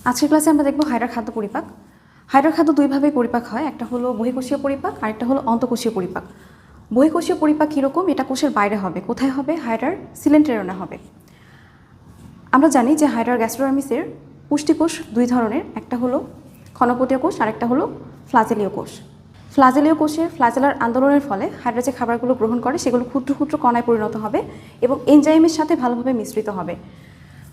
আজকের ক্লাসে আমরা দেখব হাইড্রার খাদ্য পরিপাক। হাইড্রার খাদ্য দুইভাবেই পরিপাক হয়, একটা হলো বহিঃকোষীয় পরিপাক আর একটা হলো অন্তঃকোষীয় পরিপাক। বহিঃকোষীয় পরিপাক কীরকম? এটা কোষের বাইরে হবে। কোথায় হবে? হাইড্রার সিলেন্টেরনে হবে। আমরা জানি যে হাইড্রার গ্যাস্ট্রোডার্মিসের পুষ্টিকোষ দুই ধরনের, একটা হলো ক্ষণপদীয় কোষ আর একটা হলো ফ্লাজেলীয় কোষ। ফ্লাজেলীয় কোষের ফ্লাজেলার আন্দোলনের ফলে হাইড্রা যে খাবারগুলো গ্রহণ করে সেগুলো ক্ষুদ্র ক্ষুদ্র কণায় পরিণত হবে এবং এনজাইমের সাথে ভালোভাবে মিশ্রিত হবে।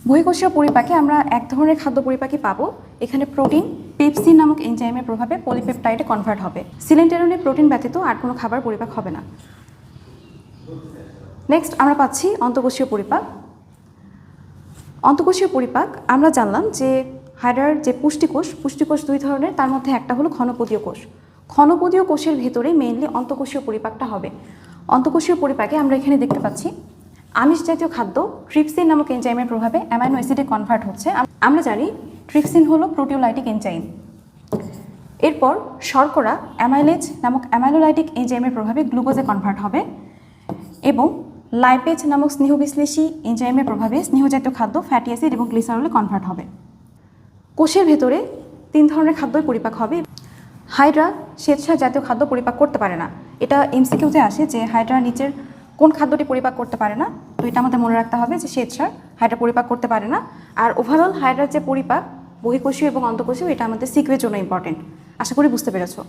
বহিঃকোষীয় পরিপাকে আমরা এক ধরনের খাদ্য পরিপাকই পাবো। এখানে প্রোটিন পেপসিন নামক এনজাইমের প্রভাবে পলিপেপটাইডে কনভার্ট হবে। সিলেন্টেরনে প্রোটিন ব্যতীত আর কোনো খাবার পরিপাক হবে না। নেক্সট আমরা পাচ্ছি অন্তঃকোষীয় পরিপাক। অন্তঃকোষীয় পরিপাক আমরা জানলাম যে হাইড্রার যে পুষ্টিকোষ দুই ধরনের, তার মধ্যে একটা হলো ক্ষণপদীয় কোষ। ক্ষণপদীয় কোষের ভেতরে মেইনলি অন্তঃকোষীয় পরিপাকটা হবে। অন্তঃকোষীয় পরিপাকে আমরা এখানে দেখতে পাচ্ছি আমিষ জাতীয় খাদ্য ট্রিপসিন নামক এনজাইমের প্রভাবে অ্যামাইনো অ্যাসিডে কনভার্ট হচ্ছে। আমরা জানি ট্রিপসিন হলো প্রোটিওলাইটিক এনজাইম। এরপর শর্করা অ্যামাইলেজ নামক অ্যামাইনোলাইটিক এনজাইমের প্রভাবে গ্লুকোজে কনভার্ট হবে এবং লাইপেজ নামক স্নেহবিশ্লেষী এনজাইমের প্রভাবে স্নেহজাতীয় খাদ্য ফ্যাটি অ্যাসিড এবং গ্লিসারলে কনভার্ট হবে। কোষের ভেতরে তিন ধরনের খাদ্যই পরিপাক হবে। হাইড্রা শ্বেতসার জাতীয় খাদ্য পরিপাক করতে পারে না। এটা এমসিকিউতে আসে যে হাইড্রা নিচের কোন খাদ্যটি পরিপাক করতে পারে না, তো এটা আমাদের মনে রাখতে হবে যে শ্বেতসার হাইড্রা পরিপাক করতে পারে না। আর ওভারঅল হাইড্রার যে পরিপাক বহিঃকোষীয় এবং অন্তঃকোষীয়, এটা আমাদের সিকিউরের জন্য ইম্পর্টেন্ট। আশা করি বুঝতে পেরেছো।